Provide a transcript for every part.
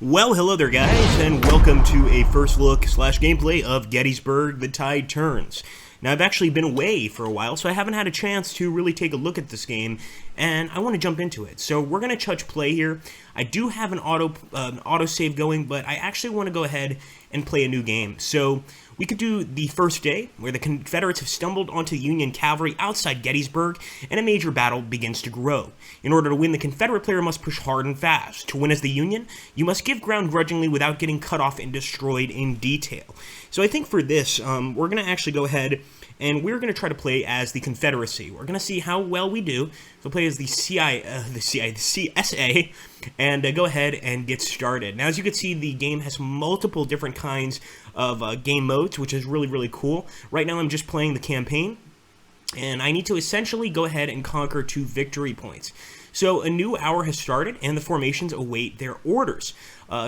Well, hello there guys, and welcome to a first look / gameplay of Gettysburg, The Tide Turns. Now, I've actually been away for a while, so I haven't had a chance to really take a look at this game, and I want to jump into it. So we're going to touch play here. I do have an auto save going, but I actually want to go ahead and play a new game. So we could do the first day, where the Confederates have stumbled onto the Union cavalry outside Gettysburg, and a major battle begins to grow. In order to win, the Confederate player must push hard and fast. To win as the Union, you must give ground grudgingly without getting cut off and destroyed in detail. So I think for this, we're going to actually go ahead and we're going to try to play as the Confederacy. We're going to see how well we do. So play as the CSA, and go ahead and get started. Now, as you can see, the game has multiple different kinds of game modes, which is really, really cool. Right now, I'm just playing the campaign, and I need to essentially go ahead and conquer 2 victory points. So a new hour has started, and the formations await their orders.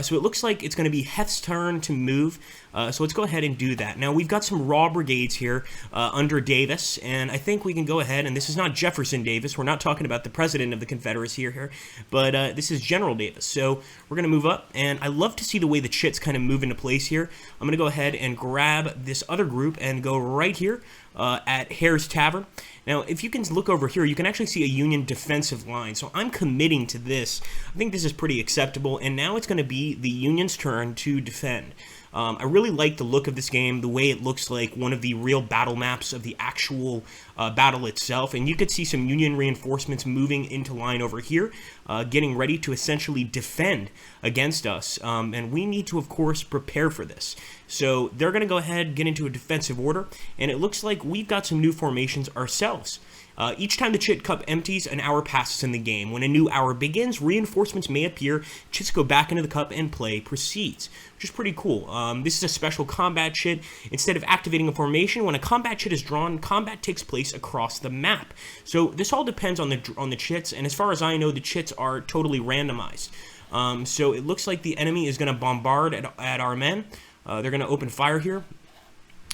So it looks like it's going to be Heth's turn to move, so let's go ahead and do that. Now, we've got some raw brigades here under Davis, and I think we can go ahead, and this is not Jefferson Davis, we're not talking about the president of the Confederacy here, but this is General Davis. So we're going to move up, and I love to see the way the chits kind of move into place here. I'm going to go ahead and grab this other group and go right here at Hare's Tavern. Now, if you can look over here, you can actually see a Union defensive line, so I'm committing to this. I think this is pretty acceptable, and now it's going to be the Union's turn to defend. I really like the look of this game, the way it looks like one of the real battle maps of the actual battle itself, and you could see some Union reinforcements moving into line over here, getting ready to essentially defend against us, and we need to, of course, prepare for this. So they're going to go ahead, get into a defensive order, and it looks like we've got some new formations ourselves. Each time the chit cup empties, an hour passes in the game. When a new hour begins, reinforcements may appear, chits go back into the cup, and play proceeds, which is pretty cool. This is a special combat chit. Instead of activating a formation, when a combat chit is drawn, combat takes place across the map. So this all depends on the chits, and as far as I know, the chits are totally randomized. So it looks like the enemy is going to bombard at our men. They're going to open fire here,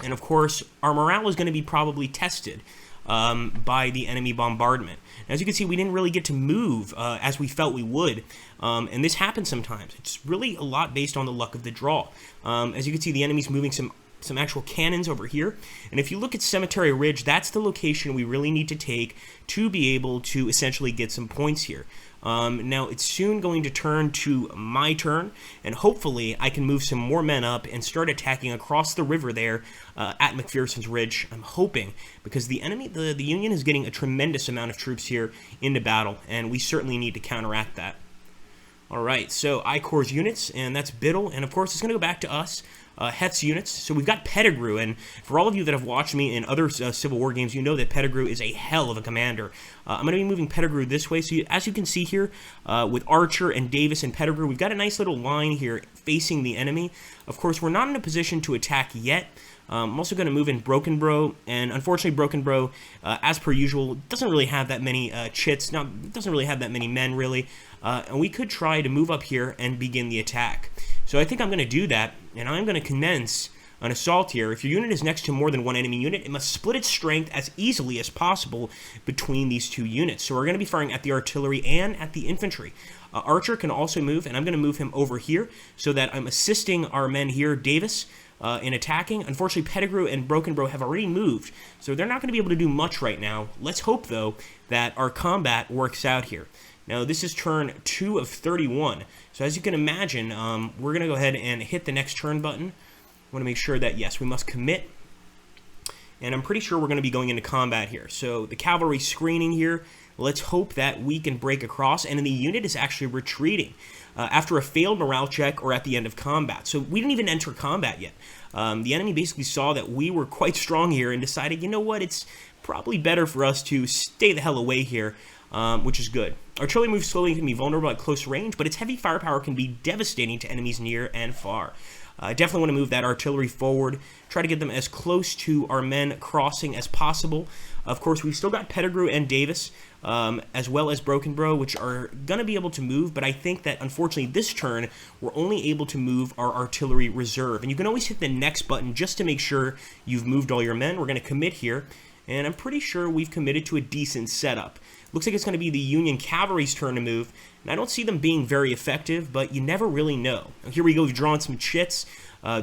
and of course, our morale is going to be probably tested by the enemy bombardment. As you can see, we didn't really get to move as we felt we would, and this happens sometimes. It's really a lot based on the luck of the draw. As you can see, the enemy's moving some actual cannons over here, and if you look at Cemetery Ridge, that's the location we really need to take to be able to essentially get some points here. Now, it's soon going to turn to my turn, and hopefully I can move some more men up and start attacking across the river there at McPherson's Ridge. I'm hoping, because the enemy, the Union, is getting a tremendous amount of troops here into battle, and we certainly need to counteract that. Alright, so I-Corps' units, and that's Biddle, and of course it's going to go back to us, Heth's units. So we've got Pettigrew, and for all of you that have watched me in other Civil War games, you know that Pettigrew is a hell of a commander. I'm going to be moving Pettigrew this way, so as you can see here, with Archer and Davis and Pettigrew, we've got a nice little line here facing the enemy. Of course, we're not in a position to attack yet. I'm also going to move in Broken Bro, and unfortunately Broken Bro, as per usual, doesn't really have that many chits. Now, it doesn't really have that many men, really, and we could try to move up here and begin the attack. So I think I'm going to do that, and I'm going to commence an assault here. If your unit is next to more than one enemy unit, it must split its strength as easily as possible between these 2 units. So we're going to be firing at the artillery and at the infantry. Archer can also move, and I'm going to move him over here so that I'm assisting our men here, Davis, in attacking. Unfortunately, Pettigrew and Broken Bro have already moved, so they're not going to be able to do much right now. Let's hope, though, that our combat works out here. Now, this is turn 2 of 31, so as you can imagine, we're going to go ahead and hit the next turn button. I want to make sure that, yes, we must commit, and I'm pretty sure we're going to be going into combat here. So the cavalry screening here, let's hope that we can break across, and then the unit is actually retreating after a failed morale check or at the end of combat. So we didn't even enter combat yet. The enemy basically saw that we were quite strong here and decided, you know what, it's probably better for us to stay the hell away here, which is good. Artillery moves slowly and can be vulnerable at close range, but its heavy firepower can be devastating to enemies near and far. I definitely want to move that artillery forward, try to get them as close to our men crossing as possible. Of course, we've still got Pettigrew and Davis, as well as Broken Bro, which are going to be able to move, but I think that, unfortunately, this turn, we're only able to move our artillery reserve. And you can always hit the next button just to make sure you've moved all your men. We're going to commit here, and I'm pretty sure we've committed to a decent setup. Looks like it's going to be the Union cavalry's turn to move, and I don't see them being very effective, but you never really know. Now, here we go, we've drawn some chits.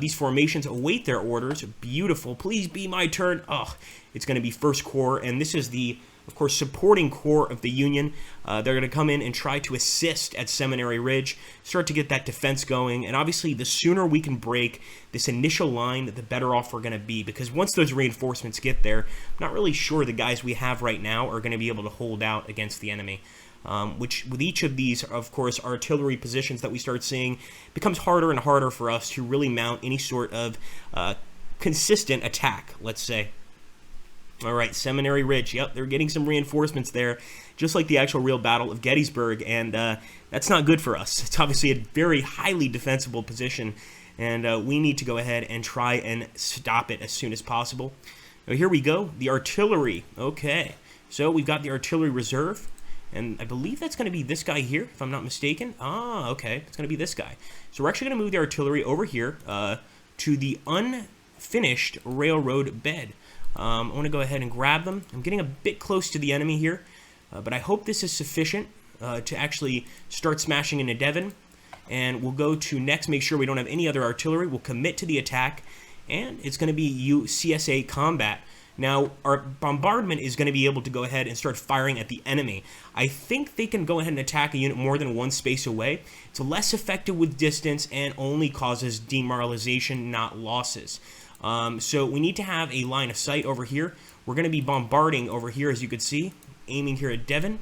These formations await their orders. Beautiful. Please be my turn. Oh, it's going to be First Corps, and this is the, of course, supporting corps of the Union. They're going to come in and try to assist at Seminary Ridge, start to get that defense going, and obviously the sooner we can break this initial line, the better off we're going to be, because once those reinforcements get there, I'm not really sure the guys we have right now are going to be able to hold out against the enemy. Which with each of these, of course, artillery positions that we start seeing, becomes harder and harder for us to really mount any sort of consistent attack, let's say. All right, Seminary Ridge. Yep, they're getting some reinforcements there, just like the actual real Battle of Gettysburg, and that's not good for us. It's obviously a very highly defensible position, and we need to go ahead and try and stop it as soon as possible. Now, here we go, the artillery. Okay, so we've got the artillery reserve, and I believe that's going to be this guy here, if I'm not mistaken. Ah, okay, it's going to be this guy. So we're actually going to move the artillery over here to the unfinished railroad bed. I want to go ahead and grab them. I'm getting a bit close to the enemy here, but I hope this is sufficient to actually start smashing into Devon. And we'll go to next, make sure we don't have any other artillery. We'll commit to the attack, and it's going to be CSA combat. Now, our bombardment is going to be able to go ahead and start firing at the enemy. I think they can go ahead and attack a unit more than one space away. It's less effective with distance and only causes demoralization, not losses. So we need to have a line of sight over here. We're going to be bombarding over here, as you can see, aiming here at Devon.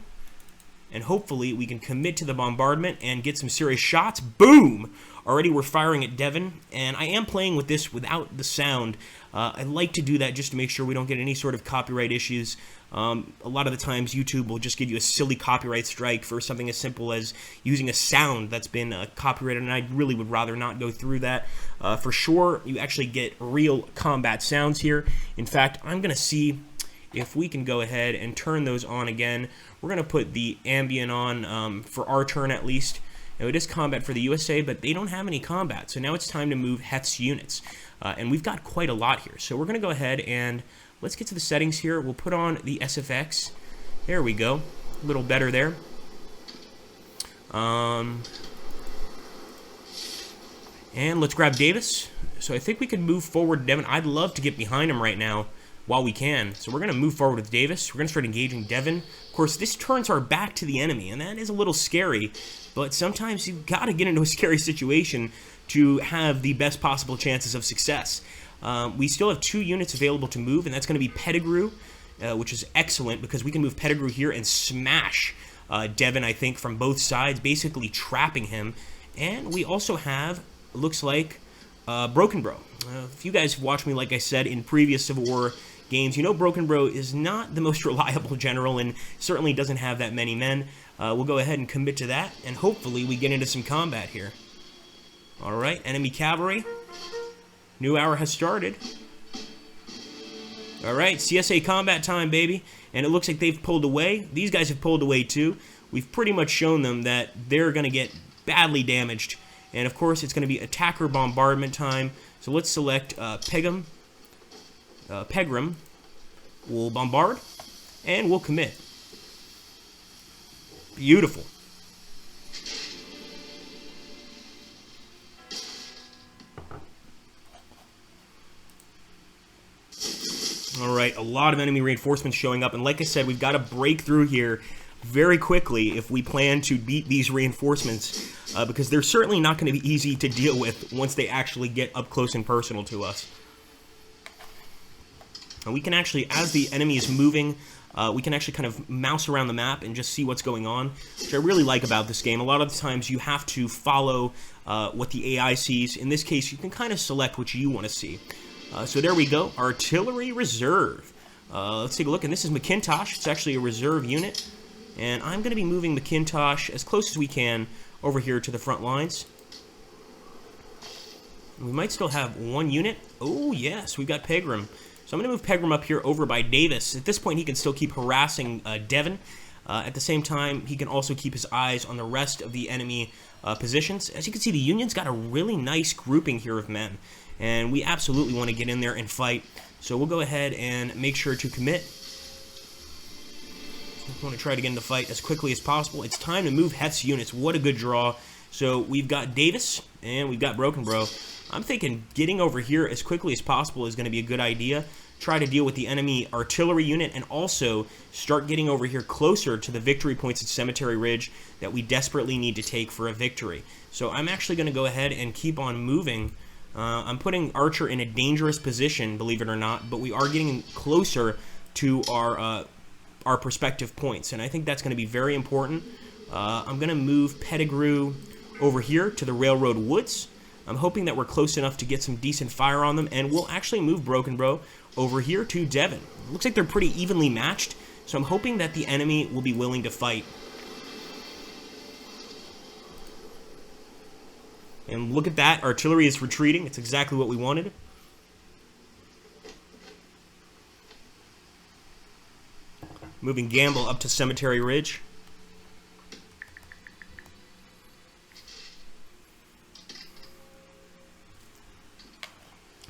And hopefully we can commit to the bombardment and get some serious shots. Boom! Already we're firing at Devon, and I am playing with this without the sound. I like to do that just to make sure we don't get any sort of copyright issues. A lot of the times YouTube will just give you a silly copyright strike for something as simple as using a sound that's been copyrighted, and I really would rather not go through that. For sure, you actually get real combat sounds here. In fact, I'm going to see if we can go ahead and turn those on again. We're going to put the ambient on for our turn at least. Now, it is combat for the USA, but they don't have any combat, so now it's time to move Heth's units. And we've got quite a lot here, so we're going to go ahead and let's get to the settings here. We'll put on the SFX. There we go. A little better there. And let's grab Davis. So I think we can move forward Devon. I'd love to get behind him right now while we can. So we're going to move forward with Davis. We're going to start engaging Devon. Of course, this turns our back to the enemy, and that is a little scary. But sometimes you've got to get into a scary situation to have the best possible chances of success. We still have 2 units available to move, and that's going to be Pettigrew, which is excellent because we can move Pettigrew here and smash Devon, I think, from both sides, basically trapping him. And we also have, it looks like, Broken Bro. If you guys have watched me, like I said, in previous Civil War games, you know Broken Bro is not the most reliable general and certainly doesn't have that many men. We'll go ahead and commit to that, and hopefully we get into some combat here. Alright, enemy cavalry. New hour has started. Alright, CSA combat time, baby. And it looks like they've pulled away. These guys have pulled away too. We've pretty much shown them that they're going to get badly damaged. And of course, it's going to be attacker bombardment time. So let's select Pegram. We'll bombard, and we'll commit. Beautiful. Alright, a lot of enemy reinforcements showing up, and like I said, we've got to break through here very quickly if we plan to beat these reinforcements, because they're certainly not going to be easy to deal with once they actually get up close and personal to us. And we can actually, as the enemy is moving, we can actually kind of mouse around the map and just see what's going on, which I really like about this game. A lot of the times you have to follow what the AI sees. In this case, you can kind of select what you want to see. So there we go, Artillery Reserve. Let's take a look, and this is McIntosh. It's actually a reserve unit. And I'm going to be moving McIntosh as close as we can over here to the front lines. We might still have 1 unit. Oh, yes, we've got Pegram. So I'm going to move Pegram up here over by Davis. At this point, he can still keep harassing Devon. At the same time, he can also keep his eyes on the rest of the enemy positions. As you can see, the Union's got a really nice grouping here of men. And we absolutely want to get in there and fight. So we'll go ahead and make sure to commit. I want to try to get in the fight as quickly as possible. It's time to move Heth's units. What a good draw. So we've got Davis, and we've got Broken Bro. I'm thinking getting over here as quickly as possible is going to be a good idea. Try to deal with the enemy artillery unit, and also start getting over here closer to the victory points at Cemetery Ridge that we desperately need to take for a victory. So I'm actually going to go ahead and keep on moving. I'm putting Archer in a dangerous position, believe it or not, but we are getting closer to our prospective points, and I think that's going to be very important. I'm going to move Pettigrew over here to the Railroad Woods. I'm hoping that we're close enough to get some decent fire on them, and we'll actually move Broken Bro over here to Devon. Looks like they're pretty evenly matched, so I'm hoping that the enemy will be willing to fight. And look at that, artillery is retreating. It's exactly what we wanted. Moving Gamble up to Cemetery Ridge.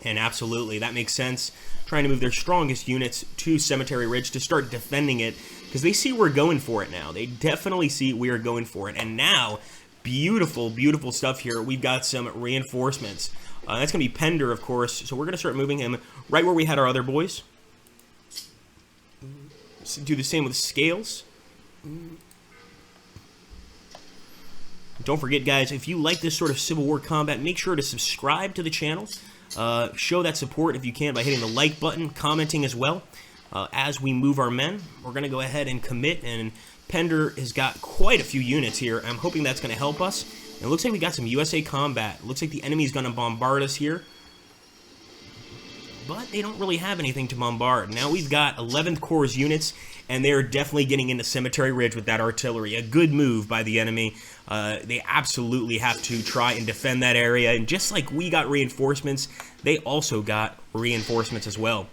And absolutely, that makes sense. Trying to move their strongest units to Cemetery Ridge to start defending it, because they see we're going for it now. They definitely see we are going for it. And now, beautiful, beautiful stuff here. We've got some reinforcements. That's going to be Pender, of course. So we're going to start moving him right where we had our other boys. Do the same with Scales. Don't forget, guys, if you like this sort of Civil War combat, make sure to subscribe to the channel. Show that support if you can by hitting the like button, commenting as well. As we move our men, we're going to go ahead and commit, and Pender has got quite a few units here. I'm hoping that's going to help us. And it looks like we got some USA combat. Looks like the enemy's going to bombard us here. But they don't really have anything to bombard. Now we've got 11th Corps units, and they're definitely getting into Cemetery Ridge with that artillery. A good move by the enemy. They absolutely have to try and defend that area. And just like we got reinforcements, they also got reinforcements as well.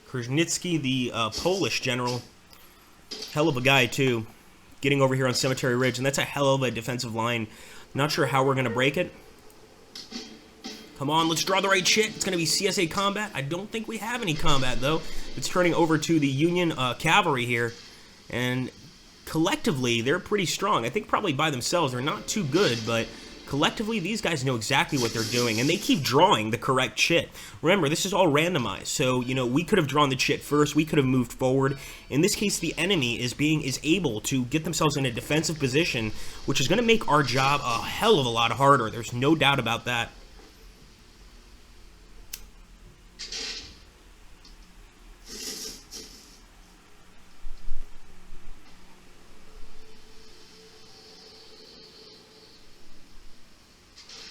Krasnitsky, the Polish general, hell of a guy too, getting over here on Cemetery Ridge, and that's a hell of a defensive line. Not sure how we're going to break it. Come on, let's draw the right shit. It's going to be CSA combat. I don't think we have any combat, though. It's turning over to the Union cavalry here, and collectively, they're pretty strong. I think probably by themselves, they're not too good, but collectively, these guys know exactly what they're doing, and they keep drawing the correct shit. Remember, this is all randomized, so, you know, we could have drawn the shit first, we could have moved forward. In this case, the enemy is able to get themselves in a defensive position, which is going to make our job a hell of a lot harder. There's no doubt about that.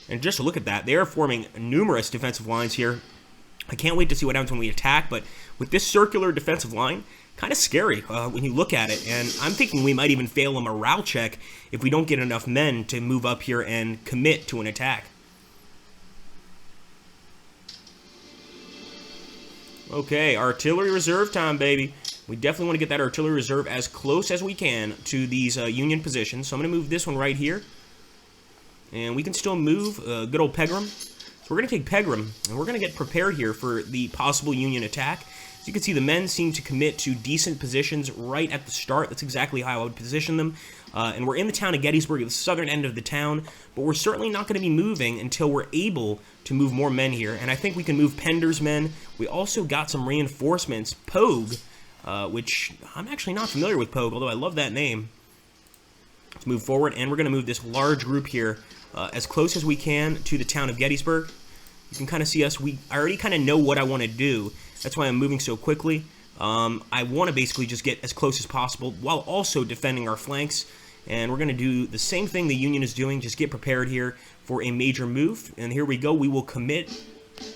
And just look at that. They are forming numerous defensive lines here. I can't wait to see what happens when we attack, but with this circular defensive line, kind of scary when you look at it. And I'm thinking we might even fail a morale check if we don't get enough men to move up here and commit to an attack. Okay, artillery reserve time, baby. We definitely want to get that artillery reserve as close as we can to these Union positions. So I'm going to move this one right here. And we can still move good old Pegram. So we're going to take Pegram, and we're going to get prepared here for the possible Union attack. As you can see, the men seem to commit to decent positions right at the start. That's exactly how I would position them. And we're in the town of Gettysburg, at the southern end of the town, but we're certainly not going to be moving until we're able to move more men here. And I think we can move Pender's men. We also got some reinforcements. Pogue, which I'm actually not familiar with Pogue, although I love that name. Let's move forward, and we're going to move this large group here as close as we can to the town of Gettysburg. You can kind of see us. I already kind of know what I want to do. That's why I'm moving so quickly. I want to basically just get as close as possible while also defending our flanks. And we're going to do the same thing the Union is doing. Just get prepared here for a major move. And here we go. We will commit. It's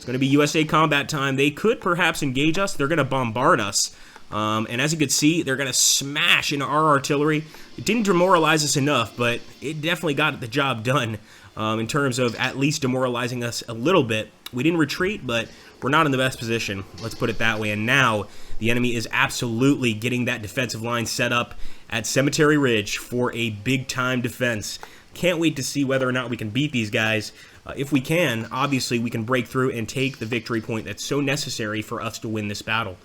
going to be USA combat time. They could perhaps engage us. They're going to bombard us. And as you can see, they're going to smash into our artillery. It didn't demoralize us enough, but it definitely got the job done in terms of at least demoralizing us a little bit. We didn't retreat, but we're not in the best position. Let's put it that way. And now the enemy is absolutely getting that defensive line set up at Cemetery Ridge for a big-time defense. Can't wait to see whether or not we can beat these guys. If we can, obviously we can break through and take the victory point that's so necessary for us to win this battle.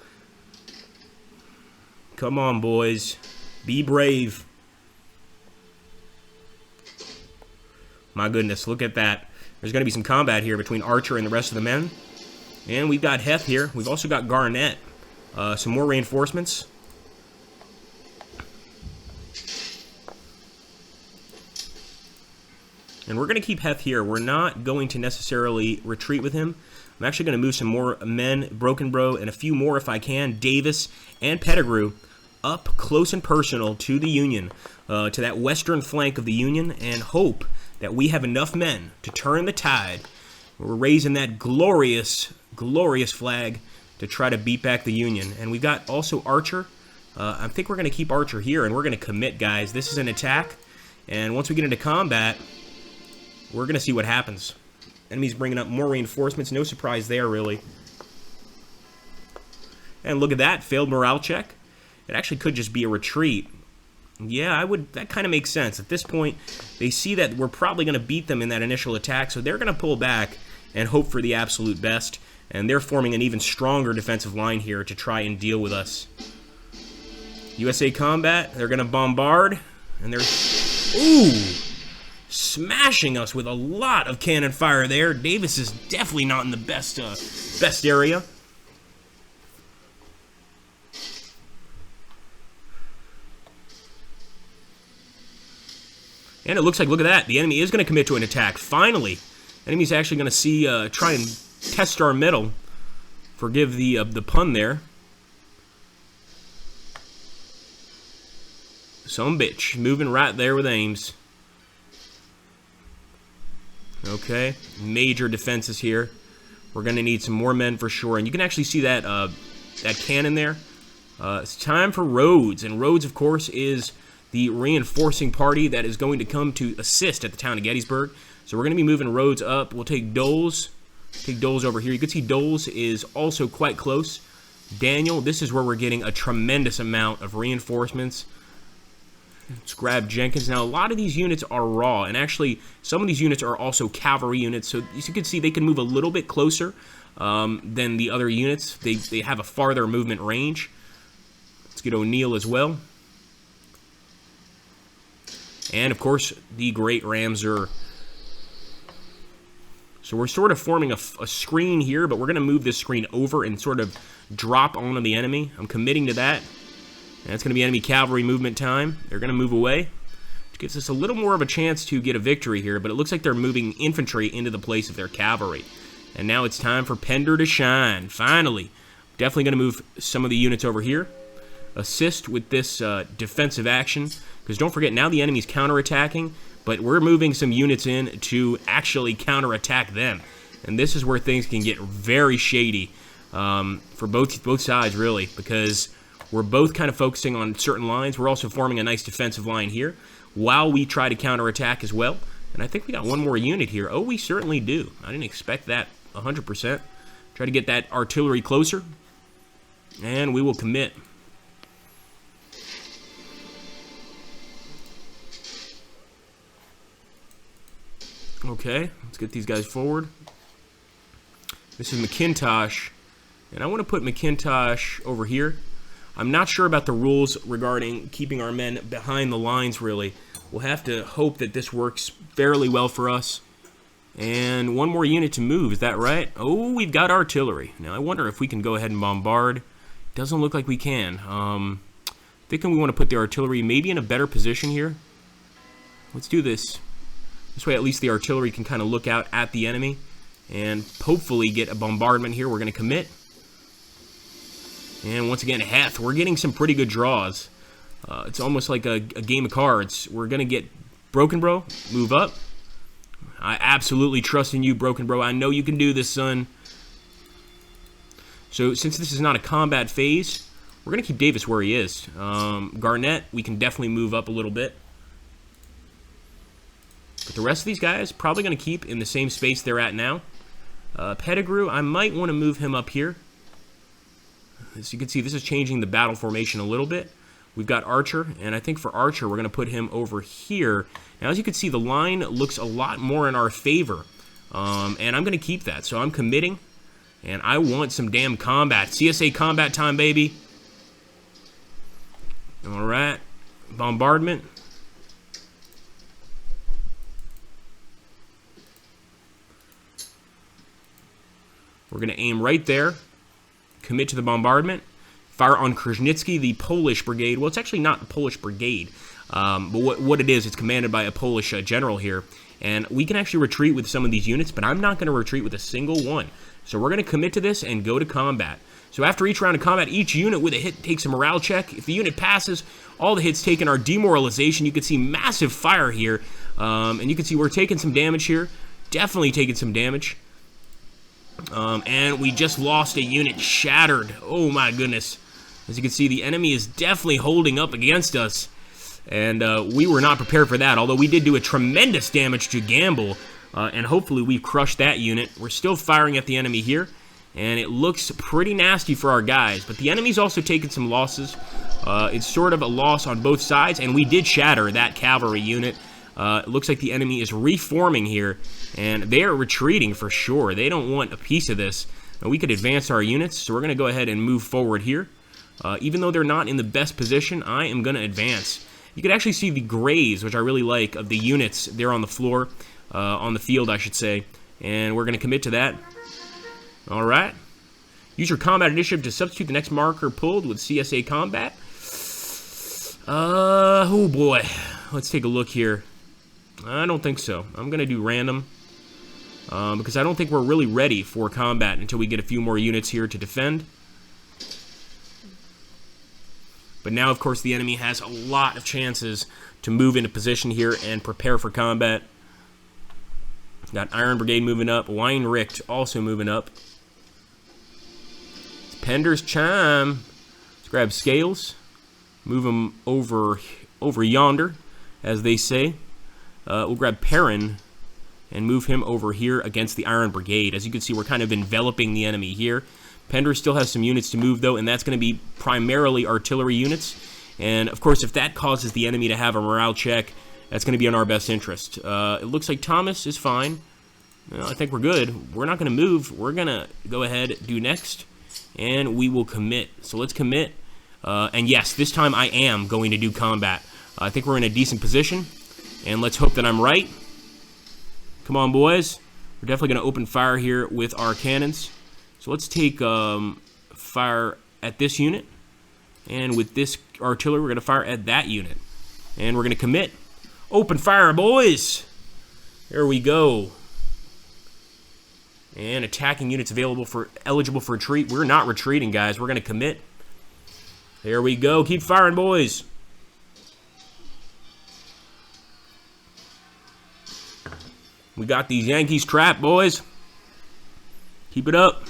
Come on, boys. Be brave. My goodness, look at that. There's going to be some combat here between Archer and the rest of the men. And we've got Heth here. We've also got Garnett. Some more reinforcements. And we're going to keep Heth here. We're not going to necessarily retreat with him. I'm actually going to move some more men, Broken Bro, and a few more if I can, Davis and Pettigrew, up close and personal to the Union, to that western flank of the Union, and hope that we have enough men to turn the tide. We're raising that glorious, glorious flag to try to beat back the Union. And we've got also Archer. I think we're going to keep Archer here, and we're going to commit, guys. This is an attack, and once we get into combat, we're going to see what happens. Enemy's bringing up more reinforcements. No surprise there, really. And look at that. Failed morale check. It actually could just be a retreat. Yeah, that kind of makes sense. At this point, they see that we're probably going to beat them in that initial attack, so they're going to pull back and hope for the absolute best. And they're forming an even stronger defensive line here to try and deal with us. USA Combat, they're going to bombard. And they're... Ooh! Smashing us with a lot of cannon fire there. Davis is definitely not in the best area. And it looks like, look at that, the enemy is going to commit to an attack. Finally, enemy's actually going to see, try and test our mettle. Forgive the pun there. Some bitch, moving right there with Ames. Okay, major defenses here. We're going to need some more men for sure. And you can actually see that that cannon there. It's time for Rhodes. And Rhodes, of course, is the reinforcing party that is going to come to assist at the town of Gettysburg. So we're going to be moving Rhodes up. We'll take Doles. Take Doles over here. You can see Doles is also quite close. Daniel, this is where we're getting a tremendous amount of reinforcements. Let's grab Jenkins. Now, a lot of these units are raw, and actually, some of these units are also cavalry units, so as you can see, they can move a little bit closer than the other units. They have a farther movement range. Let's get O'Neill as well. And, of course, the Great Ramser. So we're sort of forming a screen here, but we're going to move this screen over and sort of drop onto the enemy. I'm committing to that. And it's going to be enemy cavalry movement time. They're going to move away, which gives us a little more of a chance to get a victory here, but it looks like they're moving infantry into the place of their cavalry. And now it's time for Pender to shine, finally. Definitely going to move some of the units over here. Assist with this defensive action, because don't forget, now the enemy's counterattacking, but we're moving some units in to actually counterattack them. And this is where things can get very shady for both sides, really, because we're both kind of focusing on certain lines. We're also forming a nice defensive line here while we try to counterattack as well. And I think we got one more unit here. Oh, we certainly do. I didn't expect that 100%. Try to get that artillery closer, and we will commit. Okay, let's get these guys forward. This is McIntosh, and I want to put McIntosh over here. I'm not sure about the rules regarding keeping our men behind the lines, really. We'll have to hope that this works fairly well for us. And one more unit to move, is that right? Oh, we've got artillery. Now, I wonder if we can go ahead and bombard. Doesn't look like we can. Thinking we want to put the artillery maybe in a better position here. Let's do this. This way, at least the artillery can kind of look out at the enemy and hopefully get a bombardment here. We're going to commit. And once again, Heth, we're getting some pretty good draws. It's almost like a game of cards. We're going to get Broken Bro, move up. I absolutely trust in you, Broken Bro. I know you can do this, son. So since this is not a combat phase, we're going to keep Davis where he is. Garnett, we can definitely move up a little bit. But the rest of these guys, probably going to keep in the same space they're at now. Pettigrew, I might want to move him up here. As you can see, this is changing the battle formation a little bit. We've got Archer, and I think for Archer, we're going to put him over here. Now, as you can see, the line looks a lot more in our favor, and I'm going to keep that. So I'm committing, and I want some damn combat. CSA combat time, baby. All right, bombardment. We're going to aim right there, commit to the bombardment, fire on Krasnitsky, the Polish brigade. Well, it's actually not the Polish brigade, but what it is, it's commanded by a Polish general here. And we can actually retreat with some of these units, but I'm not going to retreat with a single one. So we're going to commit to this and go to combat. So after each round of combat, each unit with a hit takes a morale check. If the unit passes, all the hits taken are demoralization. You can see massive fire here, and you can see we're taking some damage here. Definitely taking some damage. And we just lost a unit, shattered. Oh my goodness. As you can see, the enemy is definitely holding up against us. And we were not prepared for that, although we did do a tremendous damage to Gamble. And hopefully we've crushed that unit. We're still firing at the enemy here. And it looks pretty nasty for our guys. But the enemy's also taken some losses. It's sort of a loss on both sides. And we did shatter that cavalry unit. It looks like the enemy is reforming here, and they are retreating for sure. They don't want a piece of this. Now, we could advance our units, so we're going to go ahead and move forward here. Even though they're not in the best position, I am going to advance. You can actually see the graves, which I really like, of the units there on the floor, on the field, I should say, and we're going to commit to that. All right. Use your combat initiative to substitute the next marker pulled with CSA combat. Oh boy. Let's take a look here. I don't think so. I'm going to do random because I don't think we're really ready for combat until we get a few more units here to defend. But now, of course, the enemy has a lot of chances to move into position here and prepare for combat. Got Iron Brigade moving up. Weinricht also moving up. It's Pender's chime. Let's grab Scales. Move them over yonder, as they say. We'll grab Perrin and move him over here against the Iron Brigade. As you can see, we're kind of enveloping the enemy here. Pender still has some units to move, though, and that's going to be primarily artillery units. And, of course, if that causes the enemy to have a morale check, that's going to be in our best interest. It looks like Thomas is fine. I think we're good. We're not going to move. We're going to go ahead, do next, and we will commit. So let's commit. And, yes, this time I am going to do combat. I think we're in a decent position. And let's hope that I'm right. Come on, boys. We're definitely going to open fire here with our cannons. So let's take fire at this unit. And with this artillery, we're going to fire at that unit. And we're going to commit. Open fire, boys! There we go. And attacking units eligible for retreat. We're not retreating, guys. We're going to commit. There we go. Keep firing, boys. We got these Yankees trapped, boys. Keep it up.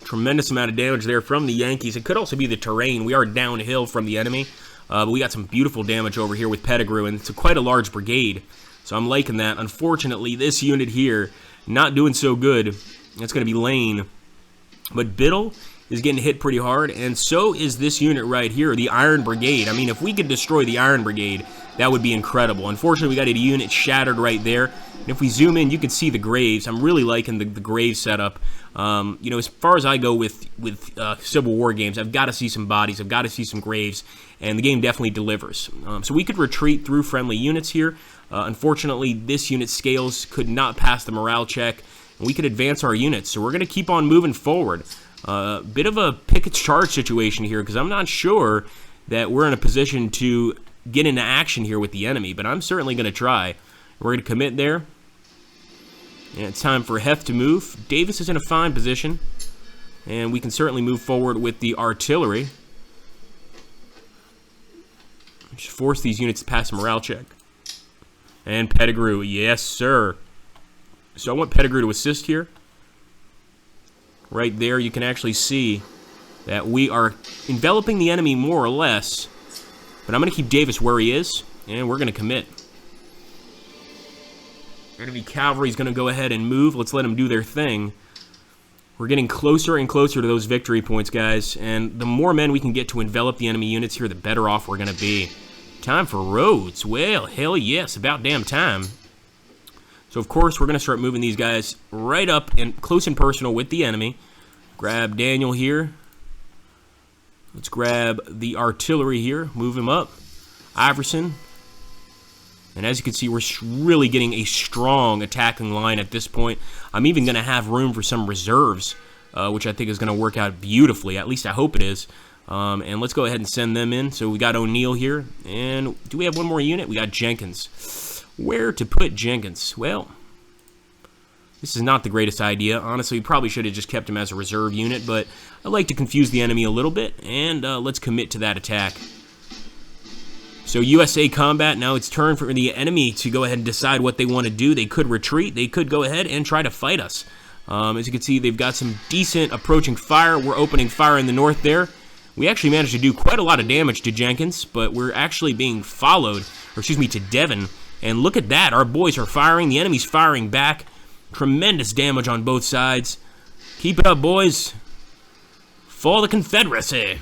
Tremendous amount of damage there from the Yankees. It could also be the terrain. We are downhill from the enemy. But we got some beautiful damage over here with Pettigrew, and it's quite a large brigade. So I'm liking that. Unfortunately, this unit here, not doing so good. It's going to be Lane. But Biddle is getting hit pretty hard, and so is this unit right here, the Iron Brigade. I mean, if we could destroy the Iron Brigade, that would be incredible. Unfortunately, we got a unit shattered right there, and if we zoom in, you can see the graves. I'm really liking the grave setup. You know, as far as I go with Civil War games, I've got to see some bodies, I've got to see some graves, and the game definitely delivers. So we could retreat through friendly units here. Unfortunately, this unit Scales could not pass the morale check, and we could advance our units, so we're going to keep on moving forward. Bit of a Pickett's charge situation here, because I'm not sure that we're in a position to get into action here with the enemy, but I'm certainly going to try. We're going to commit there. And it's time for Heth to move. Davis is in a fine position, and we can certainly move forward with the artillery. Just force these units to pass a morale check. And Pettigrew, yes sir. So I want Pettigrew to assist here. Right there, you can actually see that we are enveloping the enemy more or less. But I'm going to keep Davis where he is, and we're going to commit. Enemy cavalry is going to go ahead and move. Let's let them do their thing. We're getting closer and closer to those victory points, guys. And the more men we can get to envelop the enemy units here, the better off we're going to be. Time for roads. Well, hell yes, about damn time. So, of course, we're going to start moving these guys right up and close and personal with the enemy. Grab Daniel here. Let's grab the artillery here. Move him up. Iverson. And as you can see, we're really getting a strong attacking line at this point. I'm even going to have room for some reserves, which I think is going to work out beautifully. At least I hope it is. And let's go ahead and send them in. So we got O'Neill here. And do we have one more unit? We got Jenkins. Where to put Jenkins? Well, this is not the greatest idea. Honestly, we probably should have just kept him as a reserve unit. But I like to confuse the enemy a little bit. And let's commit to that attack. So USA combat, now it's turn for the enemy to go ahead and decide what they want to do. They could retreat. They could go ahead and try to fight us. As you can see, they've got some decent approaching fire. We're opening fire in the north there. We actually managed to do quite a lot of damage to Jenkins, but we're actually being followed, or excuse me, to Devon. And look at that. Our boys are firing. The enemy's firing back. Tremendous damage on both sides. Keep it up, boys. For the Confederacy.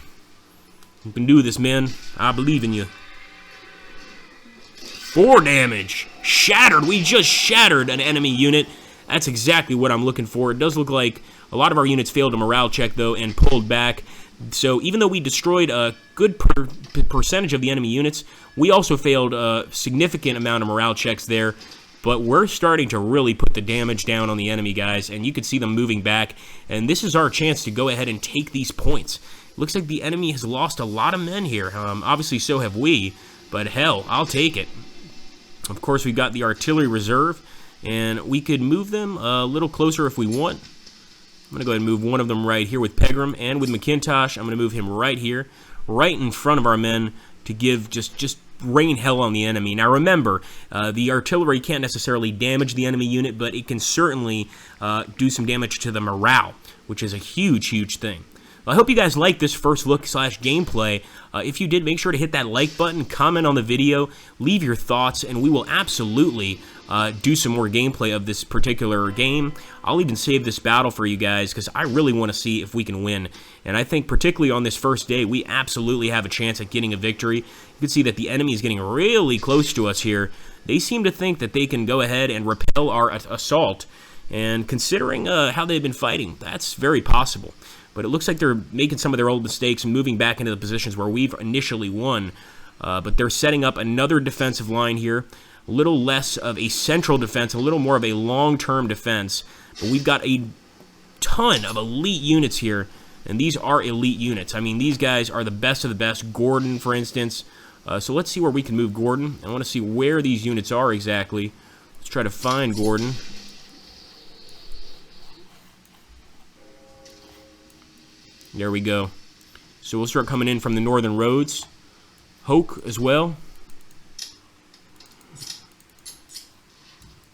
You can do this, men. I believe in you. 4 damage. Shattered. We just shattered an enemy unit. That's exactly what I'm looking for. It does look like a lot of our units failed a morale check, though, and pulled back. So even though we destroyed a good percentage of the enemy units, we also failed a significant amount of morale checks there. But we're starting to really put the damage down on the enemy, guys, and you can see them moving back. And this is our chance to go ahead and take these points. Looks like the enemy has lost a lot of men here. Obviously, so have we, but hell, I'll take it. Of course, we've got the artillery reserve, and we could move them a little closer if we want. I'm going to go ahead and move one of them right here with Pegram and with McIntosh. I'm going to move him right here, right in front of our men to give just rain hell on the enemy. Now, remember, the artillery can't necessarily damage the enemy unit, but it can certainly do some damage to the morale, which is a huge, huge thing. I hope you guys liked this first look / gameplay. If you did, make sure to hit that like button, comment on the video, leave your thoughts, and we will absolutely do some more gameplay of this particular game. I'll even save this battle for you guys because I really want to see if we can win. And I think particularly on this first day, we absolutely have a chance at getting a victory. You can see that the enemy is getting really close to us here. They seem to think that they can go ahead and repel our assault. And considering how they've been fighting, that's very possible. But it looks like they're making some of their old mistakes and moving back into the positions where we've initially won. But they're setting up another defensive line here. A little less of a central defense, a little more of a long-term defense. But we've got a ton of elite units here. And these are elite units. I mean, these guys are the best of the best. Gordon, for instance. So let's see where we can move Gordon. I want to see where these units are exactly. Let's try to find Gordon. There we go. So we'll start coming in from the northern roads. Hoke as well.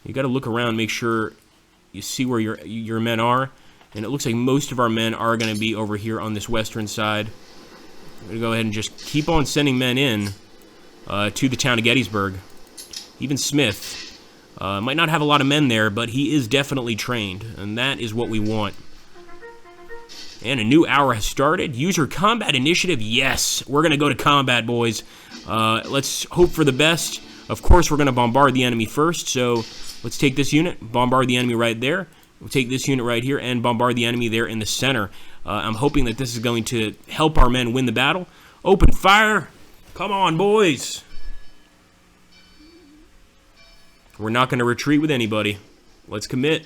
You got to look around, make sure you see where your men are. And it looks like most of our men are going to be over here on this western side. I'm going to go ahead and just keep on sending men in to the town of Gettysburg. Even Smith might not have a lot of men there, but he is definitely trained. And that is what we want. And a new hour has started. User combat initiative. Yes, we're going to go to combat, boys. Let's hope for the best. Of course, we're going to bombard the enemy first. So let's take this unit, bombard the enemy right there. We'll take this unit right here and bombard the enemy there in the center. I'm hoping that this is going to help our men win the battle. Open fire. Come on, boys. We're not going to retreat with anybody. Let's commit.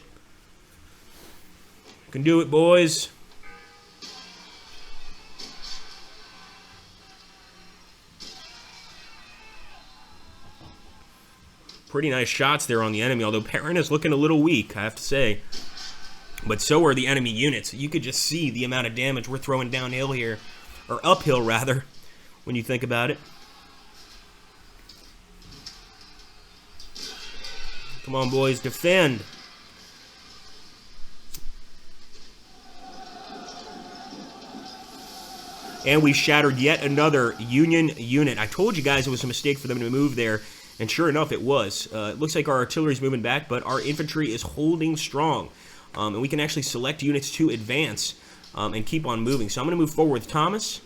Can do it, boys. Pretty nice shots there on the enemy, although Perrin is looking a little weak, I have to say. But so are the enemy units. You could just see the amount of damage we're throwing downhill here, or uphill rather, when you think about it. Come on, boys, defend. And we shattered yet another Union unit. I told you guys it was a mistake for them to move there. And sure enough, it was. It looks like our artillery is moving back, but our infantry is holding strong. And we can actually select units to advance and keep on moving. So I'm going to move forward with Thomas.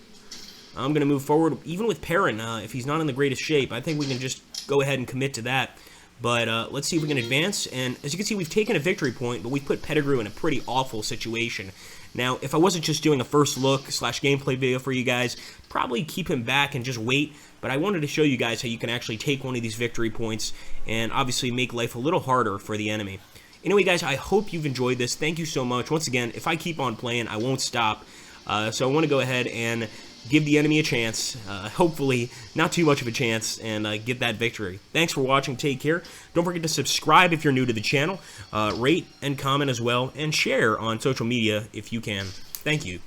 I'm going to move forward even with Perrin. If he's not in the greatest shape, I think we can just go ahead and commit to that. But let's see if we can advance. And as you can see, we've taken a victory point, but we've put Pettigrew in a pretty awful situation. Now, if I wasn't just doing a first look / gameplay video for you guys, probably keep him back and just wait. But I wanted to show you guys how you can actually take one of these victory points and obviously make life a little harder for the enemy. Anyway, guys, I hope you've enjoyed this. Thank you so much. Once again, if I keep on playing, I won't stop. So I want to go ahead and give the enemy a chance, hopefully not too much of a chance, and get that victory. Thanks for watching. Take care. Don't forget to subscribe if you're new to the channel. Rate and comment as well, and share on social media if you can. Thank you.